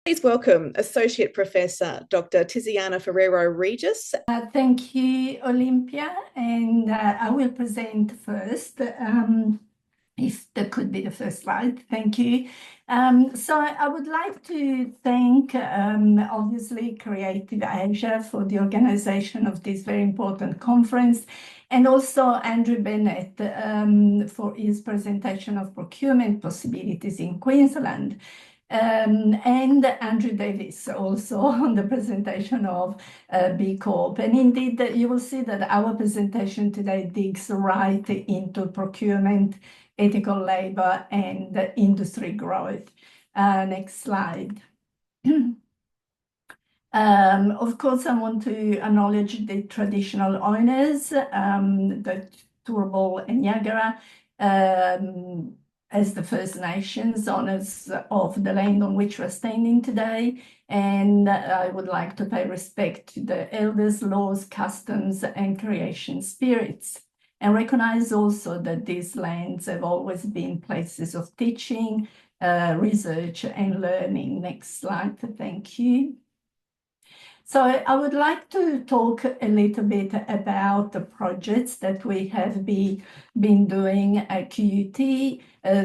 Please welcome Associate Professor Dr. Tlzlana Ferrero-Regis. Thank you, Olympia, and I will present first, if that could be the first slide. Thank you. So I would like to thank, obviously, Creative Asia for the organization of this very important conference, and also Andrew Bennett for his presentation of procurement possibilities in Queensland. And Andrew Davis also on the presentation of B Corp. And indeed, you will see that our presentation today digs right into procurement, ethical labor, and industry growth. Next slide. Of course, I want to acknowledge the traditional owners, the Turrbal and Niagara, as the First Nations owners of the land on which we're standing today. And I would like to pay respect to the elders, laws, customs, and creation spirits, and recognize also that these lands have always been places of teaching, research, and learning. Next slide, thank you. So I would like to talk a little bit about the projects that we have been doing at QUT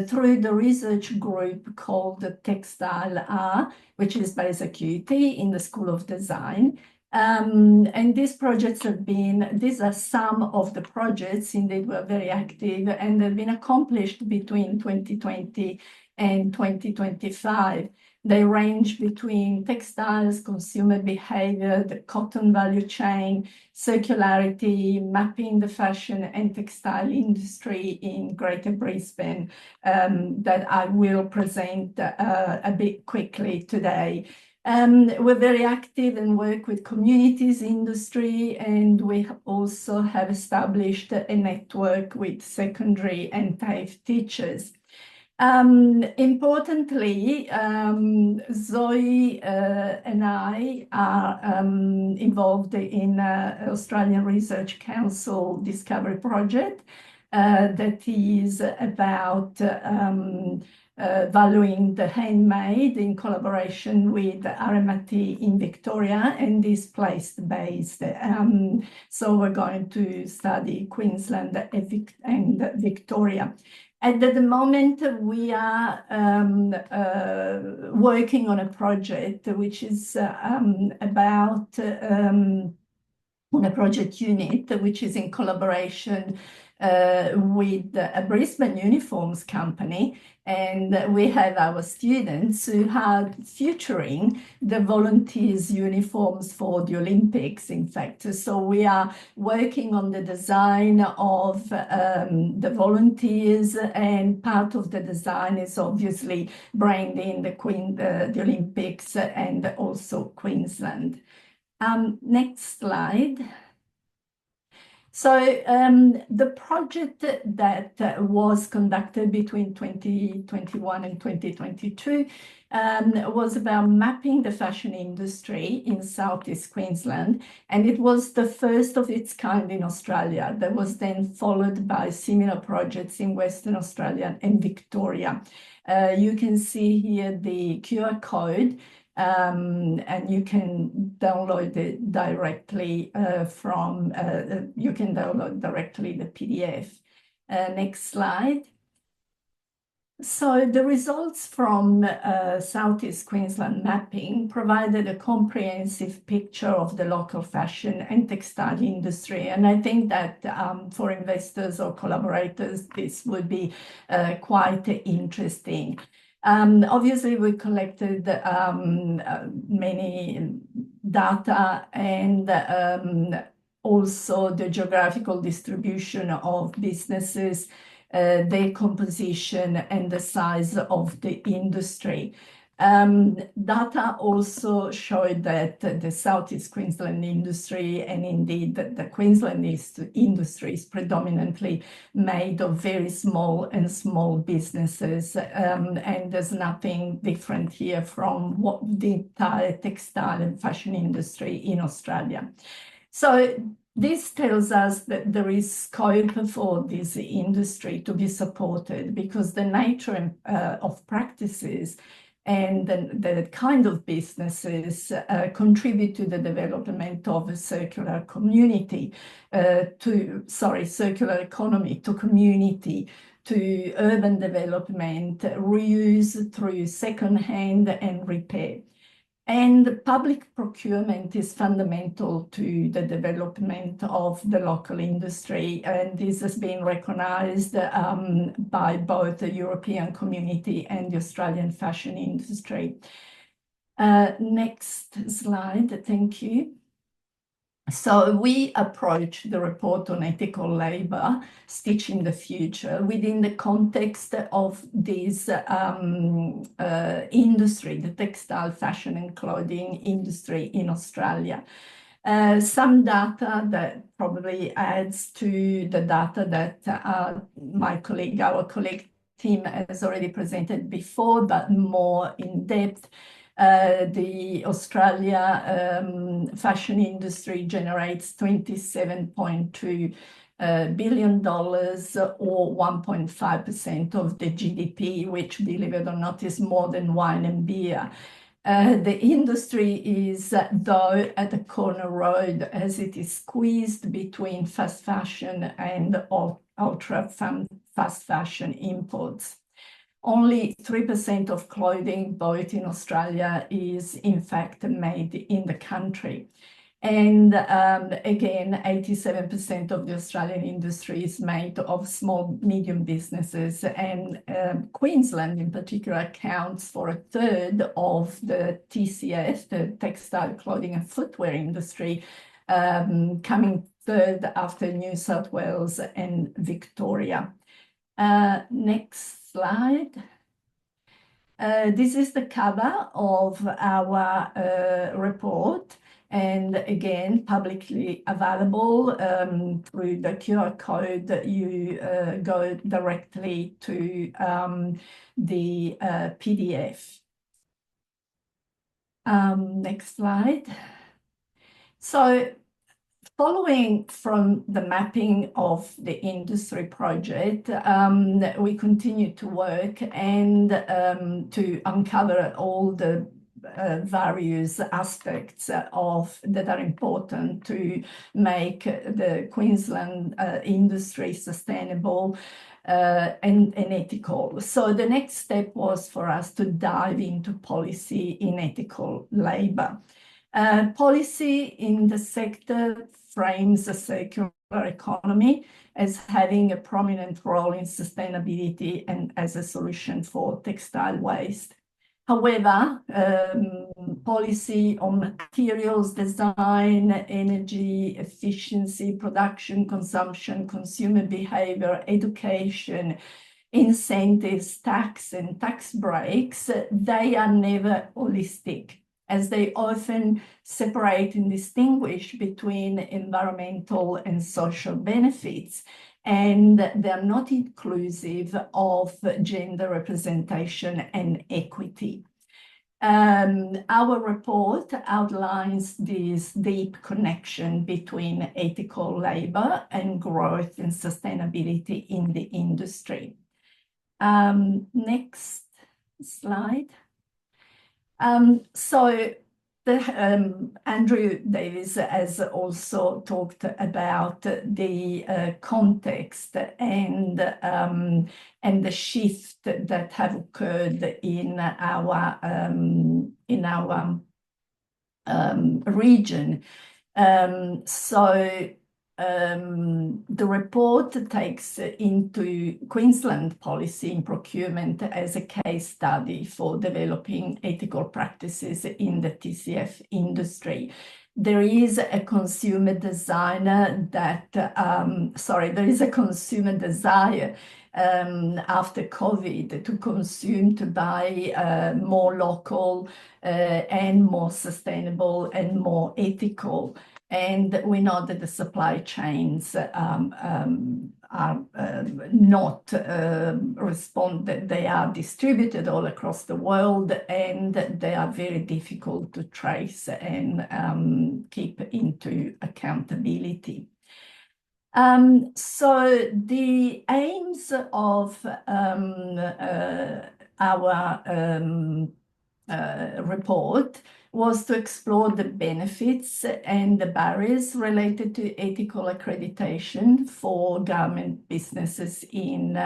through the research group called the Textile R, which is based at QUT in the School of Design. And these projects these are some of the projects, indeed, were very active, and they've been accomplished between 2020 and 2025. They range between textiles, consumer behavior, the cotton value chain, circularity, mapping the fashion and textile industry in Greater Brisbane, that I will present a bit quickly today. We're very active and work with communities, industry, and we also have established a network with secondary and TAFE teachers. Importantly, Zoe and I are involved in Australian Research Council Discovery Project that is about valuing the handmade in collaboration with RMIT in Victoria and is place-based. So we're going to study Queensland and Victoria. At the moment, we are working on a project which is about on a project unit which is in collaboration with a Brisbane uniforms company, and we have our students who are featuring the volunteers' uniforms for the Olympics, in fact. So we are working on the design of the volunteers, and part of the design is obviously branding the Olympics and also Queensland. Next slide. So the project that was conducted between 2021 and 2022 was about mapping the fashion industry in Southeast Queensland, and it was the first of its kind in Australia. That was then followed by similar projects in Western Australia and Victoria. You can see here the QR code, and you can download it directly you can download directly the PDF. Next slide. So the results from Southeast Queensland mapping provided a comprehensive picture of the local fashion and textile industry. And I think that for investors or collaborators, this would be quite interesting. Obviously, we collected many data and also the geographical distribution of businesses, their composition, and the size of the industry. Data also showed that the Southeast Queensland industry, and indeed the Queensland industry, is predominantly made of very small businesses, and there's nothing different here from what the entire textile and fashion industry in Australia. So this tells us that there is scope for this industry to be supported, because the nature of practices and the kind of businesses contribute to the development of a circular community, circular economy, to community, to urban development, reuse through second-hand and repair. And public procurement is fundamental to the development of the local industry, and this has been recognised by both the European community and the Australian fashion industry. Next slide, thank you. So we approach the report on ethical labour, Stitching the Future, within the context of this industry, the textile, fashion and clothing industry in Australia. Some data that probably adds to the data that our colleague team has already presented before, but more in depth. The Australia fashion industry generates $27.2 billion, or 1.5% of the GDP, which, believe it or not, is more than wine and beer. The industry is, though, at a corner road, as it is squeezed between fast fashion and ultra fast fashion imports. Only 3% of clothing bought in Australia is, in fact, made in the country. And again, 87% of the Australian industry is made of small, medium businesses, and Queensland in particular accounts for 1/3 of the TCF, the textile, clothing and footwear industry, coming third after New South Wales and Victoria. Next slide. This is the cover of our report, and again, publicly available through the QR code. You go directly to the PDF. Next slide. So, following from the mapping of the industry project, we continue to work and to uncover all the various aspects that are important to make the Queensland industry sustainable and ethical. So the next step was for us to dive into policy in ethical labour. Policy in the sector frames a circular economy as having a prominent role in sustainability and as a solution for textile waste. However, policy on materials design, energy efficiency, production, consumption, consumer behaviour, education, incentives, tax and tax breaks, they are never holistic, as they often separate and distinguish between environmental and social benefits, and they're not inclusive of gender representation and equity. Our report outlines this deep connection between ethical labour and growth and sustainability in the industry. Next slide. So Andrew Davis has also talked about the context and the shift that have occurred in our region. The report takes into Queensland policy in procurement as a case study for developing ethical practices in the TCF industry. There is a consumer designer that, there is a consumer desire after COVID to consume, to buy more local and more sustainable and more ethical. And we know that the supply chains are not they are distributed all across the world, and they are very difficult to trace and keep into accountability. So the aims of our report was to explore the benefits and the barriers related to ethical accreditation for garment businesses in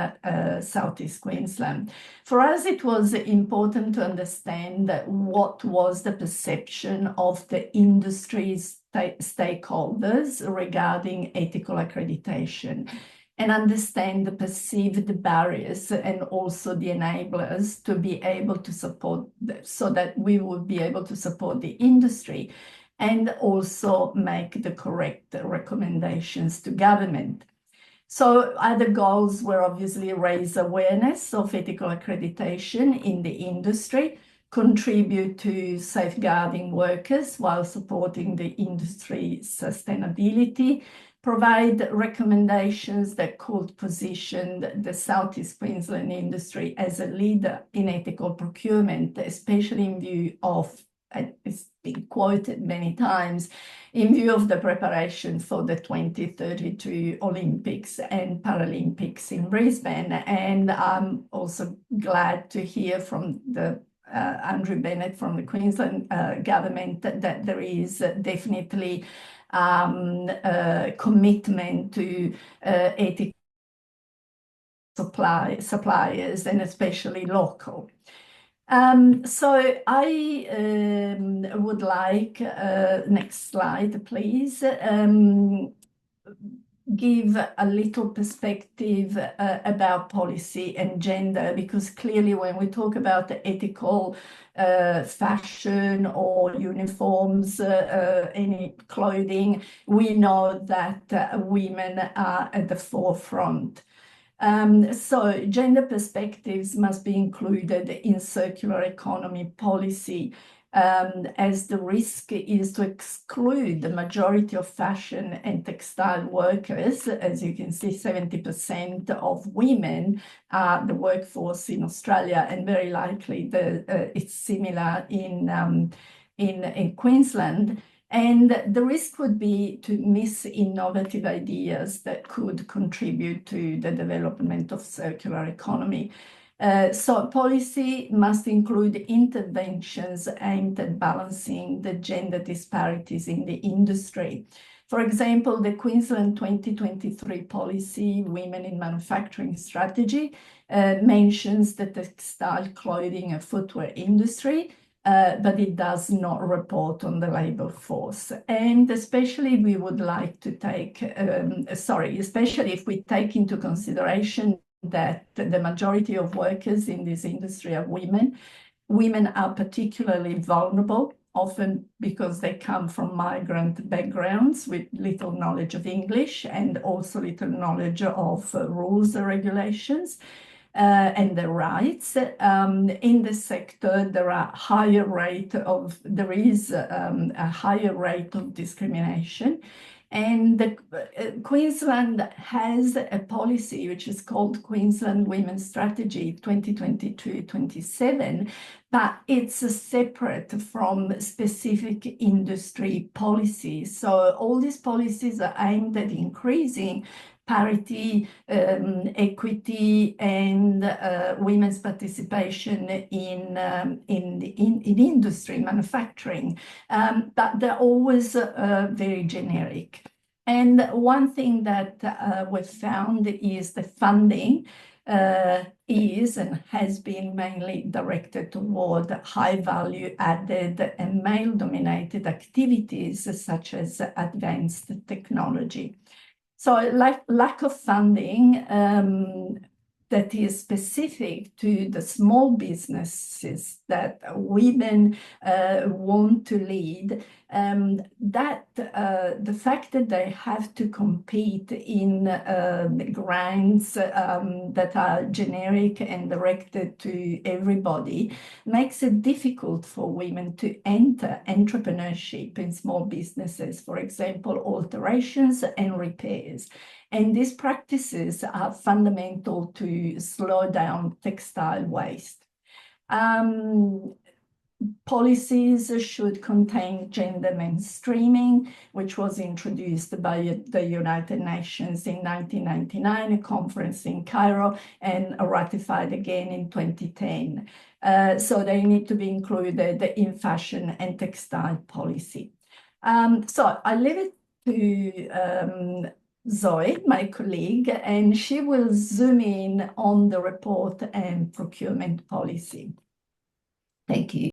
Southeast Queensland. For us, it was important to understand what was the perception of the industry's stakeholders regarding ethical accreditation, and understand the perceived barriers and also the enablers to be able to support, so that we would be able to support the industry and also make the correct recommendations to government. So other goals were obviously raise awareness of ethical accreditation in the industry, contribute to safeguarding workers while supporting the industry sustainability, provide recommendations that could position the Southeast Queensland industry as a leader in ethical procurement, especially in view of, and it's been quoted many times, in view of the preparation for the 2032 Olympics and Paralympics in Brisbane. And I'm also glad to hear from the Andrew Bennett from the Queensland government that there is definitely commitment to ethical suppliers, and especially local. So I would like, next slide, please, give a little perspective about policy and gender, because clearly when we talk about the ethical fashion or uniforms, any clothing, we know that women are at the forefront. So gender perspectives must be included in circular economy policy, as the risk is to exclude the majority of fashion and textile workers. As you can see, 70% of women are the workforce in Australia, and very likely it's similar in Queensland. And the risk would be to miss innovative ideas that could contribute to the development of circular economy. So policy must include interventions aimed at balancing the gender disparities in the industry. For example, the Queensland 2023 policy, Women in Manufacturing Strategy, mentions the textile, clothing and footwear industry, but it does not report on the labour force. And especially we would like to take, especially if we take into consideration that the majority of workers in this industry are women. Women are particularly vulnerable, often because they come from migrant backgrounds with little knowledge of English and also little knowledge of rules and regulations and their rights. In the sector, there is a higher rate of discrimination. And Queensland has a policy which is called Queensland Women's Strategy 2022-27, but it's separate from specific industry policies. So all these policies are aimed at increasing parity, equity, and women's participation in industry, manufacturing, but they're always very generic. And one thing that we've found is the funding is and has been mainly directed toward high value added and male-dominated activities such as advanced technology. So lack of funding that is specific to the small businesses that women want to lead, the fact that they have to compete in grants that are generic and directed to everybody makes it difficult for women to enter entrepreneurship in small businesses, for example, alterations and repairs. And these practices are fundamental to slow down textile waste. policies should contain gender mainstreaming, which was introduced by the United Nations in 1999, a conference in Cairo, and ratified again in 2010. So they need to be included in fashion and textile policy. So I leave it to Zoe, my colleague, and she will zoom in on the report and procurement policy. Thank you.